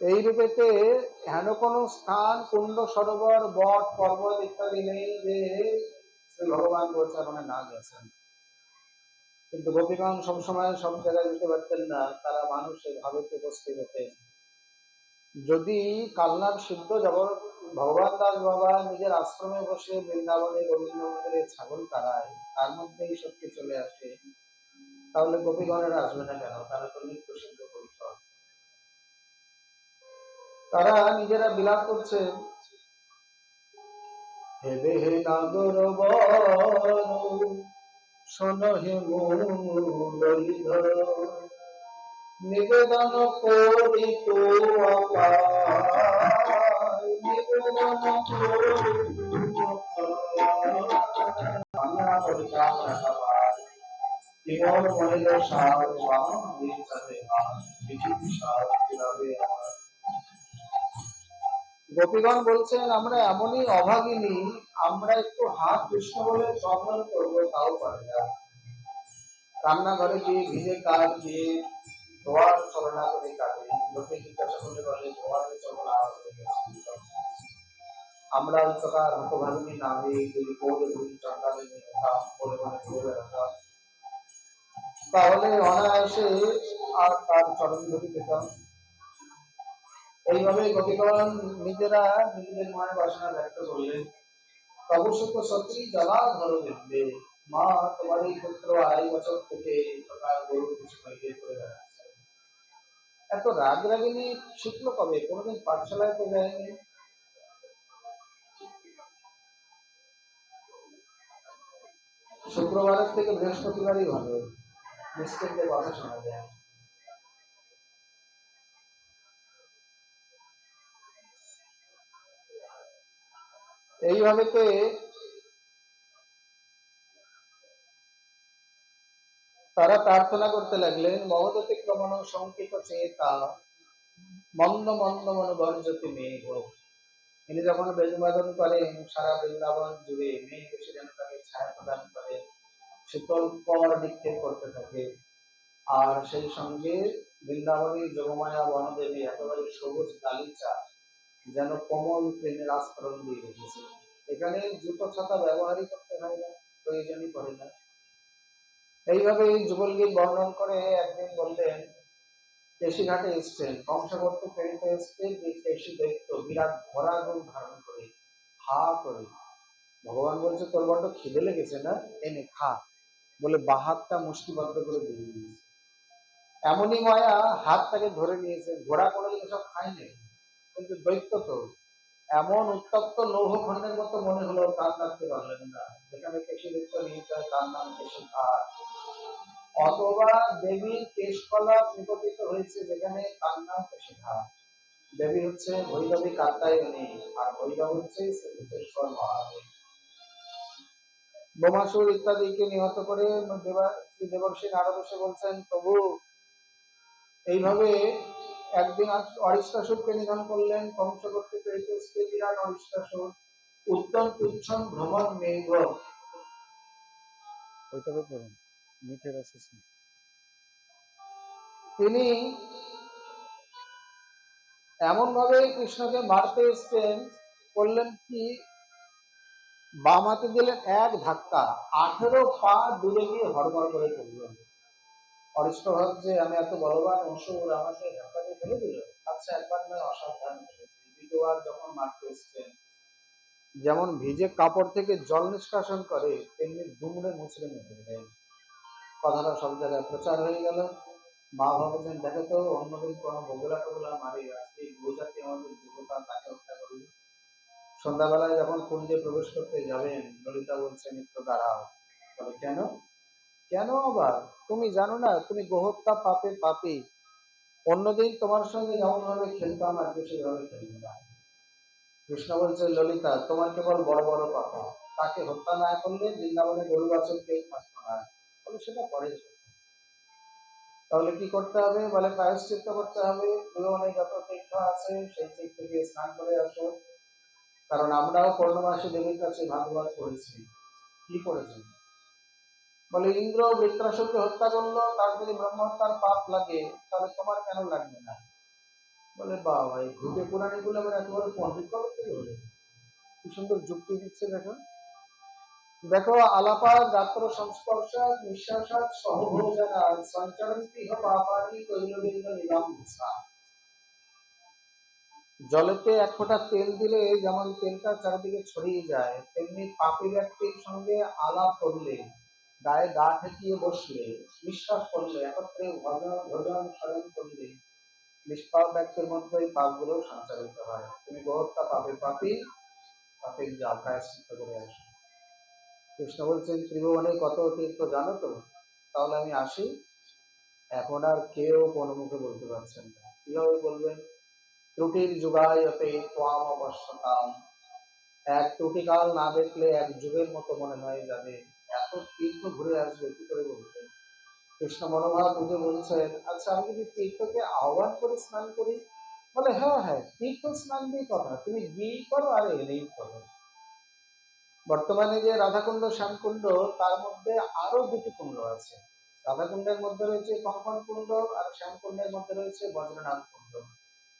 এই রূপেতে হেন কোন স্থান, কুণ্ড, সরোবর, বট, পর্বত ইত্যাদি নেই যে শ্রী ভগবান গোচারণে না গেছেন। কিন্তু গোপীগণ সবসময় সব জায়গায় যেতে পারতেন না, তারা মানুষের ভাবেতে উপস্থিত হতেন। যদি কালনার সিদ্ধ ভগবান দাস বাবা নিজের আশ্রমে বসে বৃন্দাবনে গোবিন্দ মন্দিরে ছাগল তাড়ায়, তার মধ্যেই শক্তি চলে আসে, তাহলে গোপীগণেরা আসবে না কেন? তারা তো নিত্য সিদ্ধ পরিষদ। তারা নিজেরা বিলাপ করছে: হে দেহে নাগর বর শোনো হে মুরলীধর, নিবেদন করি তো নিবেদন কেবল মনিল সার বামন বিচারে হাত বিচিতি সার ফিরাবে আমার। গোপীগণ বলছেন আমরা এমনই অভাগিনী, আমরা একটু হাত কৃষ্ণ বলে সম্মান করবো তাও পারে না। রান্নাঘরে গিয়ে ভিজে কাঠ দিয়ে ধোয়ার ছলনা করে কাটে, লোকে জিজ্ঞাসা করলে বলে ধোয়ারের ছলনা হয়ে গেছে। আমরা ওই প্রকার হতভাগিনী না হয়ে যদি বলে ধরি চন্ডালে হতাম বলে মনে ঘুরে বেড়াতাম, তাহলে অনায়াসে আর তার চরণ ধরে পেতাম। এইভাবে গোপীগণ নিজেরা নিজেদের মনের বাসনা ব্যক্ত করলেন। তবু সুখ সত্যি জ্বালা ধরো দেখবে, মা তোমার এই পুত্র 2.5 বছর থেকে এই প্রকার গরুর পিছনে গিয়ে করে বেড়াচ্ছে। এত রাগ রাগিনী শিখলো কবে? কোনোদিন পাঠশালায় তো যায়নি। শুক্রবারের থেকে বৃহস্পতিবারই ভালো, নিশ্চিন্তে কথা শোনা যায়। এইভাবে তারা প্রার্থনা করতে লাগলেন, মহদতিক্রমণ সংকিত চেতা মন্দ মন্দ মনোবর্জতি মেঘ। তিনি যখন বেদবাদন করেন সারা বৃন্দাবন জুড়ে মেঘ এসে যেন তাকে ছায়া প্রদান করে, শীতল কর নিক্ষেপ করতে থাকে। আর সেই সঙ্গে বৃন্দাবনী যোগমায়া বনদেবী একেবারে সবুজ গালিচা যেন কোমল প্রেমের আস্ফরণ দিয়ে রেখেছে। এখানে জুতো ছাতা ব্যবহারই করতে হয় না, প্রয়োজনই পড়ে না। এইভাবে যুগলগীত বর্ণন করে একদিন বললেন, কেশিঘাটে এসছেন, কংসবর্তী ফেরিতে এসছে কেশি দৈত্য বিরাট ভরা রূপ ধারণ করে, হা করে। ভগবান বলছে তোর বড্ড খিদে লেগেছে না, এনে খা বলে বাহাতটা মুষ্টিবদ্ধ করে দিয়ে দিয়েছে। এমনই মায়া হাতটাকে ধরে নিয়েছে। ঘোড়া কোনোদিন এসব খায়নি, কিন্তু দৈত্য তো এমন উত্তপ্ত লৌহখণ্ডের মতো মনে হলো, তার কাটতে পারলেন না। যেখানে কেশি দৈত্য নিয়ে যায় তার নাম কেশি ঘাট, অথবা দেবীর কেশকলা নিপতিত হয়েছে যেখানে তার নাম কেশি ঘাট। দেবী হচ্ছে ভৈরবী কাত্যায়নী, আর ভৈরব হচ্ছে শ্রীভূষেশ্বর মহাদেব। বোমাসুর ইত্যাদিকে নিহত করে শ্রী দেবর্ষী নারদ এসে বলছেন, প্রভু এইভাবে একদিন অরিষ্টাসুরকে নিধন করলেন, কংস করতে পেরেছে বিরাট অরিষ্টাসুর, উত্তম তুচ্ছন ভ্রমণ মেঘ। ওইটাকে পড়ুন, মিঠের আসছে। তিনি এমন ভাবে কৃষ্ণকে মারতে এসছেন, করলেন কি বাম হাতে দিলেন এক ধাক্কা, 18 পা দূরে গিয়ে হড়বড় করে পড়লেন। অরিষ্ট ভাবছে আমি এত বলবান অসুর, আমাকে ধাক্কা দিয়ে ফেলে দিল। আচ্ছা একবার নয় অসাবধান হয়েছে, দ্বিতীয়বার যখন মারতে এসছেন যেমন ভিজে কাপড় থেকে জল নিষ্কাশন করে তেমনি দুমড়ে মুচড়ে মেরে দিলেন। কথাটা সব জায়গায় প্রচার হয়ে গেল। মা ভাবছেন দেখো তো অন্যদিন কোনো বগুলা টগুলা মারি, আজকে গোজাতি আমাদের দেবতা তাকে হত্যা করলো। সন্ধ্যাবেলায় যখন কুঞ্জে প্রবেশ করতে যাবেন, ললিতা বলছেন একটু দাঁড়াও। বলে কেন? কেন আবার? তুমি জানো না তুমি গোহত্যা পাপে পাপী। অন্যদিন তোমার সঙ্গে যেমন ভাবে খেলতাম আজকে সেভাবে খেলবো না। কৃষ্ণ বলছে ললিতা তোমার কেবল বড় বড় কথা, তাকে হত্যা না করলে বৃন্দাবনে গরু বাছুর কেউ থাকতো না। বলে সেটা পরে, তাহলে কি করতে হবে? বলে প্রায়শ্চিত্ত করতে হবে, জীবনে যত তীর্থ আছে সেই তীর্থ থেকে স্নান করে আসো। কারণ আমরাও পূর্ণমাসী দেবীর কাছে ভাগবত করেছি। কি করেছেন? বলে ইন্দ্র বৃত্রাসুরকে হত্যা করলো, তার যদি ব্রহ্মহত্যার পাপ লাগে তাহলে তোমার কেন লাগবে না? বলে বাবা এই ঘুটে পুরাণী গুলো আবার একেবারে পণ্ডিত কবে থেকে হলে, কি সুন্দর যুক্তি দিচ্ছে দেখো। দেখো আলাপাত গাত্র সংস্পর্শাৎ নিঃশ্বাসাৎ সহভোজনাৎ সঞ্চরন্তি ইহ পাপানি তৈলবিন্দু নিলাম্বসা। জলেতে এক ফোঁটা তেল দিলে যেমন তেলটা চারিদিকে ছড়িয়ে যায়, তেমনি পাপী ব্যক্তির সঙ্গে আলাপ করলে, গায়ে গা ঠেকিয়ে বসলে, নিঃশ্বাস করলে, একত্রে ভজন ভোজন স্মরণ করলে নিষ্পাপ ব্যক্তির মধ্যে ওই পাপগুলো সঞ্চারিত হয়। তুমি গোহত্যা পাপে পাপী, পাপের যা প্রায়শ্চিত্ত করে আসো। কৃষ্ণ বলছেন ত্রিভুবনে কত তীর্থ জানো তো? তাহলে আমি আসি। এখন আর কেউ কোনো মুখে বলতে পারছেন না। কিভাবে বলবেন? ত্রুটির যুগায়তে ত্বাম অপশ্যতাম। এক ত্রুটিকাল না দেখলে এক যুগের মতো মনে হয় যাবে। এত তীর্থ ঘুরে আসবে কি করে বলবেন? কৃষ্ণ মনোভাব বুঝে বলছেন, আচ্ছা আমি যদি তীর্থকে আহ্বান করে স্নান করি বলে হ্যাঁ হ্যাঁ, তীর্থ স্নান দিয়ে কথা, তুমি গিয়েই করো আর এলেই করো। বর্তমানে যে রাধাকুণ্ড শ্যামকুণ্ড, তার মধ্যে আরো দুটি কুণ্ড আছে। রাধাকুণ্ডের মধ্যে রয়েছে কঙ্কন কুণ্ড, আর শ্যামকুণ্ডের মধ্যে রয়েছে বজ্রনাথ কুণ্ড।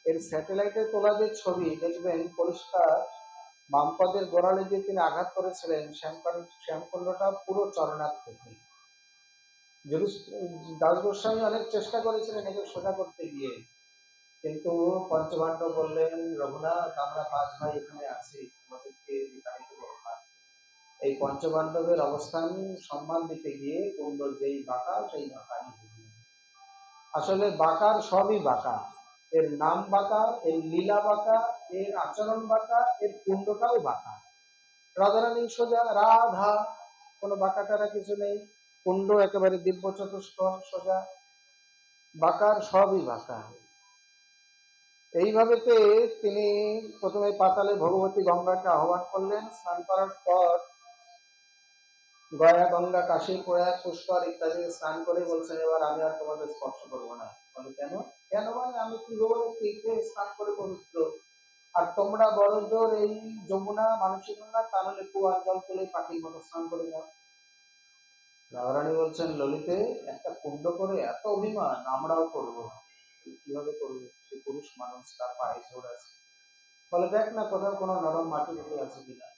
এর স্যাটেলাইটে তোলা যে ছবি দেখবেন পরিষ্কার, বামপদের গোড়ালে দিয়ে তিনি আঘাত করেছিলেন, শ্যামকুণ্ডটা পুরো চরণাকৃতি। যদি দাস গোস্বামী অনেক চেষ্টা করেছিলেন একে সোজা করতে গিয়ে, কিন্তু পঞ্চপাণ্ডব বললেন, রঘুনাথ আমরা 5 ভাই এখানে আছি, আমাদেরকে বিতাড়িত করো না। এই পঞ্চপাণ্ডবের অবস্থান সম্মান দিতে গিয়ে কুণ্ড যেই বাঁকা সেই বাঁকাই হয়ে গেল। আসলে বাঁকার সবই বাঁকা, এর নাম বাঁকা, এর লীলা বাঁকা, এর আচরণ বাঁকা, এর কুণ্ডটাও বাঁকা। রাধারানী সোজা রাধা, কোনো বাঁকা টারা কিছু নেই। কুণ্ড একেবারে দিব্য চতুষ্কোণ সোজা, বাঁকার সবই বাঁকা। এইভাবেতে তিনি প্রথমে পাতালে ভগবতী গঙ্গাকে আহ্বান করলেন। স্নান করার পর গয়া, গঙ্গা, কাশী, প্রয়াগ, পুষ্কর ইত্যাদি স্নান করে বলছেন, এবার আমি আর তোমাদের স্পর্শ করবো না। বলে কেন? কেন মানে আমি কি বলে তীর্থে স্নান করে পবিত্র, আর তোমরা বড় জোর এই যমুনা, মানসী গঙ্গা, তাহলে কুয়ার জল তুলে পাখির মতো স্নান করে যাও। রাধারানী বলছেন, ললিতে একটা কুণ্ড করে এত অভিমান, আমরাও করবো। কিভাবে করবে? সে পুরুষ মানুষ, তার পায়ে জোর আছে। বলে দেখ না কোথাও কোনো নরম মাটি মাটি আছে কিনা।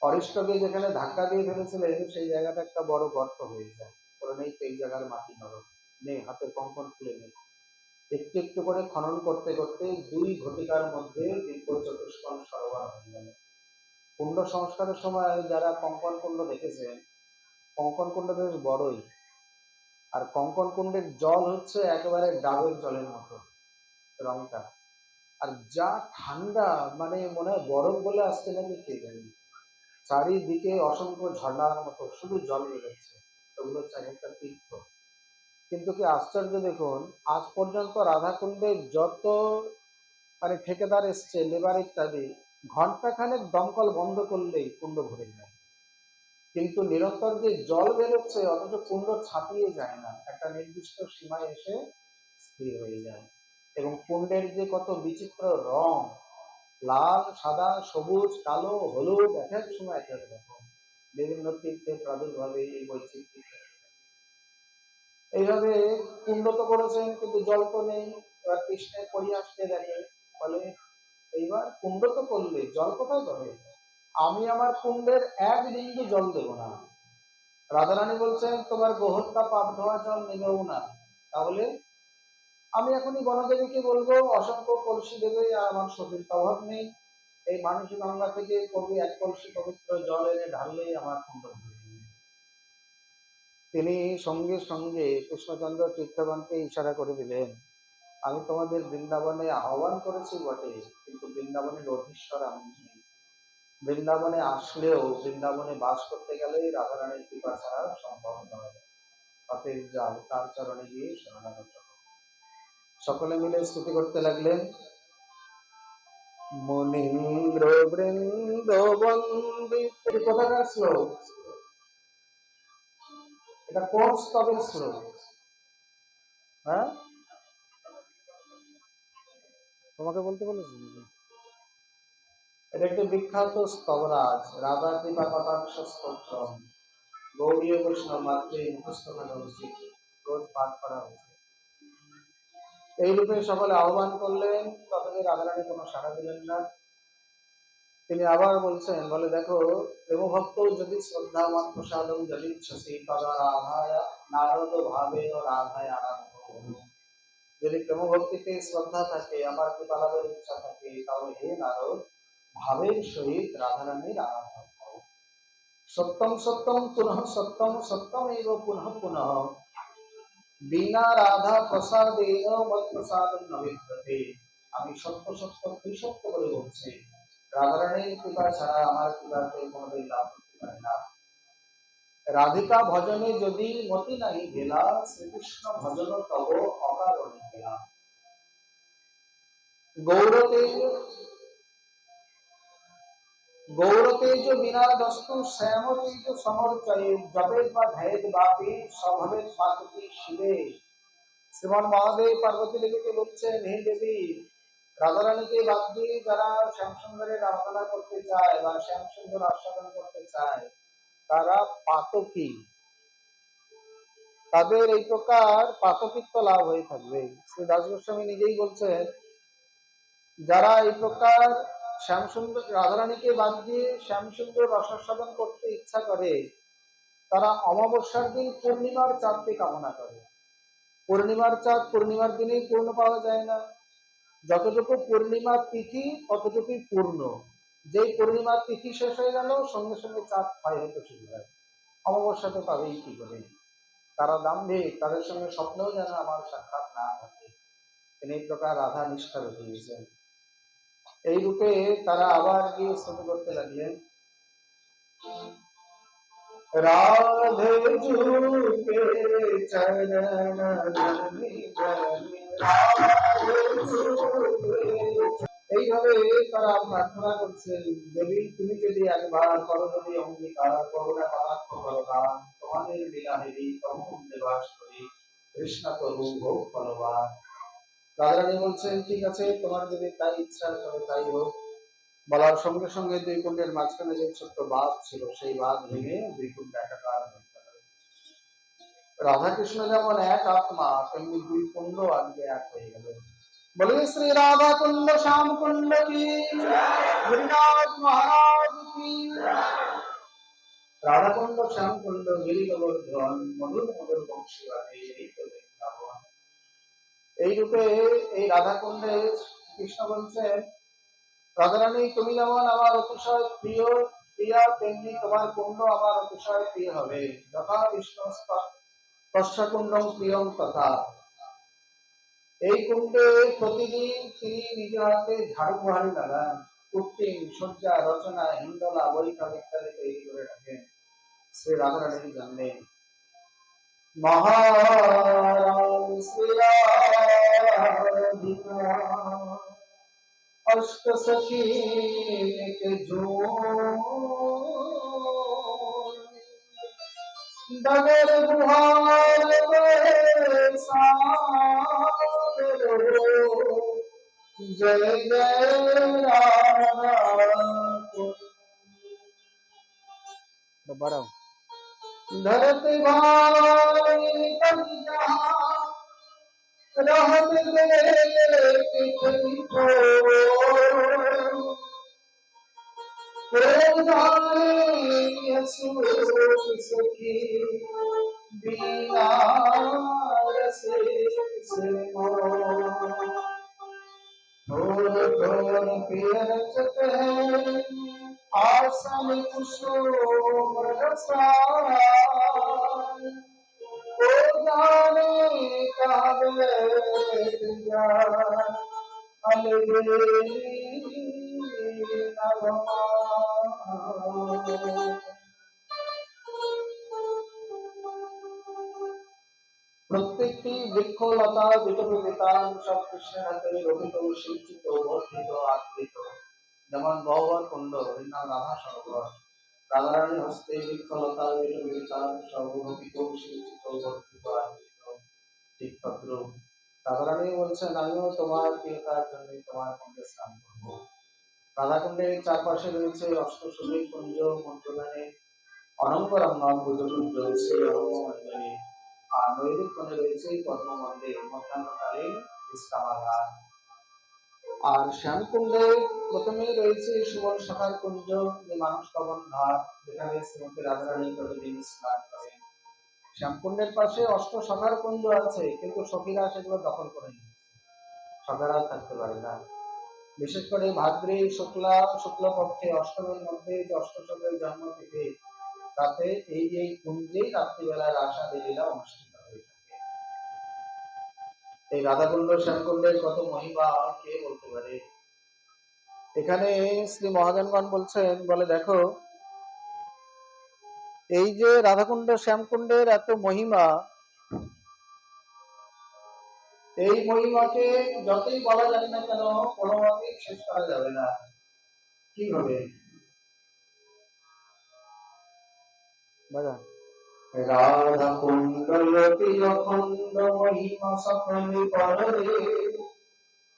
অরিষ্টকে যেখানে ধাক্কা দিয়ে ফেলেছিলেন সেই জায়গাটা একটা বড় গর্ত হয়ে যায়। বলে নেই তো এই জায়গার মাটি নরম, নেই, হাতের কঙ্কন খুলে নেই। একটু একটু করে খনন করতে করতে 2 ঘটিকার মধ্যে দীর্ঘ চতুষ্কোণ সরোবর হয়ে গেল। কুণ্ড সংস্কারের সময় যারা কঙ্কন কুণ্ড দেখেছেন, কঙ্কন কুণ্ড বেশ বড়ই, আর কঙ্কন কুণ্ডের জল হচ্ছে একেবারে ডাবের জলের মতো রংটা, আর যা ঠান্ডা, মানে মনে হয় বরফ বলে আসছে নাকি কে জানি। চারিদিকে অসংখ্য ঝর্ণার মতো শুধু জল বেরোচ্ছে, ওগুলো হচ্ছে একটা তীর্থ। কিন্তু কি আশ্চর্য দেখুন, আজ পর্যন্ত রাধাকুণ্ডে যত মানে ঠিকাদার এসছে, লেবার ইত্যাদি, ঘন্টাখানেক দমকল বন্ধ করলেই কুণ্ড ভরে যায়। কিন্তু নিরন্তর যে জল বেরোচ্ছে, অথচ কুণ্ড ছাপিয়ে যায় না, একটা নির্দিষ্ট সীমায় এসে স্থির হয়ে যায়। এবং কুণ্ডের যে কত বিচিত্র রং, লাল, সাদা, সবুজ, কালো, হলুদ, এক এক সময় এক এক রকম, বিভিন্ন তীর্থের প্রাদুর্ভাবে এই বৈচিত্র্য। এইভাবে কুণ্ড তো করেছেন, কিন্তু জল তো নেই। এবার কৃষ্ণের পরিহাসকে দেখে, বলে এইবার কুণ্ড তো করলে, জল কোথায় পাবে? আমি আমার কুণ্ডের 1 বিন্দু জল দেব না। রাধারানী বলছেন, তোমার গোহত্যা পাপ ধোয়া জল নেবেও না। তাহলে আমি এখনই বনদেবীকে বলবো অসংখ্য কলসি দেবে, আর আমার শরীর অভাব নেই, এই মানসী গঙ্গা থেকে কবি 1 কলসি পবিত্র জল এনে ঢাললেই আমার কুণ্ড ভরে যাবে। তিনি সঙ্গে সঙ্গে কৃষ্ণচন্দ্র তীর্থগণকে ইশারা করে দিলেন, আমি তোমাদের বৃন্দাবনে আহ্বান করেছি বটে, কিন্তু বৃন্দাবনের অধীশ্বর আমি নই। বৃন্দাবনে আসলেও, বৃন্দাবনে বাস করতে গেলে রাধারানীর কৃপা ছাড়া সম্ভব নয়। অতএব যাও, তার চরণে গিয়ে শরণাগত হও। সকলে মিলে স্তুতি করতে লাগলেন, মুনীন্দ্র বৃন্দ বন্দিত। কোথাকার শ্লোক? এটা কোন স্তবের শ্লোক? হ্যাঁ, তোমাকে বলতে বলেছি? এটা একটি বিখ্যাত স্তবরাজ, রাধা কৃপা কটাক্ষ স্তোত্র। গৌড়ীয় বৈষ্ণব মাত্রে মুখস্থ থাকা উচিত, রোজ পাঠ করা উচিত। এই রূপে সকলে আহ্বান করলেন, তথাপি রাধারানী কোনো সাড়া দিলেন না। তিনি আবার বলছেন, বলে দেখো, প্রেমভক্ত যদি শ্রদ্ধাবান প্রসাদম যদিচ্ছসি তদা রাধায় নারদ ভাবে ও রাধায় আরাধ্য। যদি প্রেমভক্তিতে শ্রদ্ধা থাকে, আমার কৃপালাভের ইচ্ছা থাকে, তাহলে হে নারদ, ভাবের সহিত রাধারানীর আরাধনা করো। সত্যম সত্যম পুনঃ সত্যম, সত্যম এব পুনঃ পুনঃ, বিনা রাধা প্রসাদেন মৎ প্রসাদম ন বিদ্যতে। আমি সত্য সত্য কি সত্য বলে বলছি, রাধারানীর কৃপা ছাড়া আমার কৃপাতে কোনোদিন লাভ করতে পারে না। রাধিকা ভজনে যদি মতি নাহি গেলা, শ্রীকৃষ্ণ ভজন তব অকারণে গেলা। গৌরতেজ গৌরতেজ বিনাদস্তু শ্যাম তেজ সমর্চয়ে, জপেদ বা ধ্যায়েদ বাপি স্বভাবের পার্বতী শিবে। শ্রীমান মহাদেব পার্বতী দেবীকে বলছেন, হে দেবী, রাধারানীকে বাদ দিয়ে যারা শ্যামসুন্দরের আরাধনা করতে চায় বা শ্যামসুন্দর আস্বাদন করতে চায় তারা পাতকী, তাদের এই প্রকার পাতকিত্ব লাভ হয়ে থাকবে। শ্রী দাস গোস্বামী নিজেই বলছেন, যারা এই প্রকার শ্যামসুন্দর রাধারানীকে বাদ দিয়ে শ্যামসুন্দর রসাস্বাদন করতে ইচ্ছা করে তারা অমাবস্যার দিন পূর্ণিমার চাঁদকে কামনা করে। পূর্ণিমার চাঁদ পূর্ণিমার দিনেই পূর্ণ পাওয়া যায় না, যতটুকু পূর্ণিমার তিথি ততটুকুই পূর্ণ। যেই পূর্ণিমার তিথি শেষ হয়ে গেল সঙ্গে সঙ্গে চাঁদ ক্ষয় হতে শুরু হয়, অমাবস্যাতে পাবেই কি করে? তারা দাম্ভিক, তাদের সঙ্গে স্বপ্নেও যেন আমার সাক্ষাৎ না ঘটে। তিনি এই প্রকার রাধা নিষ্ঠা দেখিয়েছেন। এই রূপে তারা আবার গিয়ে স্তুতি করতে লাগলেন, রাধে ঝুঁকে চরণ ধরি ধরি রাধে ঝুঁকে। এইভাবে তারা প্রার্থনা করছেন, দেবী তুমি যদি একবার করজনী অঙ্গীকার করুণা পদার্থ বলবান তোমাদের লীলা হেরি তমকুণ্ডে বাস করি কৃষ্ণ তরু ভোগ ফলবান। রাধারানী বলছেন, ঠিক আছে, তোমার যদি তাই ইচ্ছা তবে তাই হোক। বলার সঙ্গে সঙ্গে দুই কুণ্ডের মাঝখানে যে ছোট্ট বাঁধ ছিল সেই বাঁধ ভেঙে দুই কুণ্ড একাকার হয়ে গেল। রাধা কৃষ্ণ যেমন এক আত্মা তেমনি দুই কুণ্ড আজকে এক হয়ে গেল। বলে শ্রী রাধা কুণ্ড শ্যাম কুণ্ড কি, গিরিনাথ মহারাজ কি। রাধা কুণ্ড শ্যাম কুণ্ড গিরি গোবর্ধন মধুর মধুর বংশী বাজে এই তো বৃন্দাবন। এই রূপে এই রাধা কুণ্ডে কৃষ্ণ বলছেন, রাধারানী তুমি যেমন আমার অতিশয় প্রিয় প্রিয়া তেমনি তোমার কুণ্ড আমার অতিশয় প্রিয় হবে। যথা বিষ্ণু স্পর্শকুণ্ডম প্রিয়ম তথা। এই কুণ্ডে প্রতিদিন তিনি নিজ হাতে ঝাড়ু বুহারি লাগান, কৃত্রিম সজ্জা রচনা হিন্দলা বৈঠক ইত্যাদি তৈরি করে রাখেন। শ্রী রাধারানী জানলেন, মহারাজ শ্রী রাধিকা अष्ट सखी के जो डगर बुहार जय जय राम धरती भाई रहत सखी बीना रसे थोर थोर पियर चत है आसन कुसुम रसायन ओ जाने काबे जा अलबेली नरमा। প্রত্যেকটি বৃক্ষলতা বিতর্কিতান সব কৃষ্ণের হাতে রহিত শিক্ষিত বর্ধিত আকৃত। যেমন গহ্বর কুণ্ড এর নাম রাধা সরোবর, রাধারানীর হস্তে বৃক্ষলতা বিতর্কিতান সব রহিত শিক্ষিত বর্ধিত আকৃত। ঠিক তদ্রূপ রাধারানী বলছেন, আমিও তোমার প্রিয়তার জন্য তোমার কুণ্ডে স্নান করব। রাধাকুণ্ডের চারপাশে রয়েছে অষ্টসুবীর কুঞ্জ, মধ্যখানে অনঙ্গরঙ্গম বুজকুঞ্জ শ্রী অরঙ্গমঞ্জনী, আর নৈদিক কোণে রয়েছে পদ্ম মন্দির মধ্যাহ্নকালীন বিশ্রামাগার। আর শ্যামকুণ্ডে প্রথমে রয়েছে সুবল শাখার কুঞ্জ, মানস পবন ঘাট, যেখানে শ্রীমতী রাধারানী প্রতিদিন স্নান করেন। শ্যামকুণ্ডের পাশে অষ্ট শাখার কুঞ্জ আছে, কিন্তু সখীরা সেগুলো দখল করে নিয়েছে, সখারা থাকতে পারে না। বিশেষ করে ভাদ্রে শুক্লপক্ষে অষ্টমের মধ্যে যে অষ্টসখের জন্মতিথি, তাতে এই কুঞ্জেই রাত্রিবেলার আশা লীলা অনুষ্ঠিত হয়ে থাকে। এই রাধাকুণ্ড শ্যামকুণ্ডের কত মহিমা কে বলতে পারে। এখানে শ্রী মহাজনগণ বলছেন, বলে দেখো এই যে রাধাকুণ্ড শ্যামকুণ্ডের এত মহিমা, এই মহিমাকে যতই বলা যাবে না কেন কোনো মতেই শেষ করা যাবে না। কিভাবে? রাধা কুণ্ডলতি অখণ্ড মহিমা সকলে পরে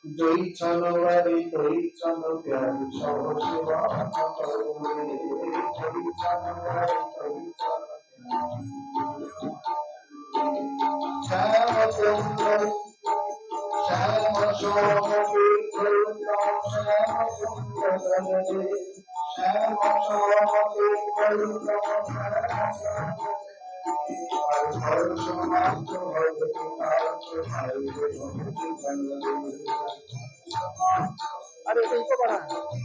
জয়ী চনবারি তৈ চন প্যারি সহ সেবা করুরে জয়ী চনবারি তৈ চন শ্যাম সুন্দর শ্যাম সোমকে শ্যাম সুন্দর শ্যাম সোমকে अरे इनको पढ़ा है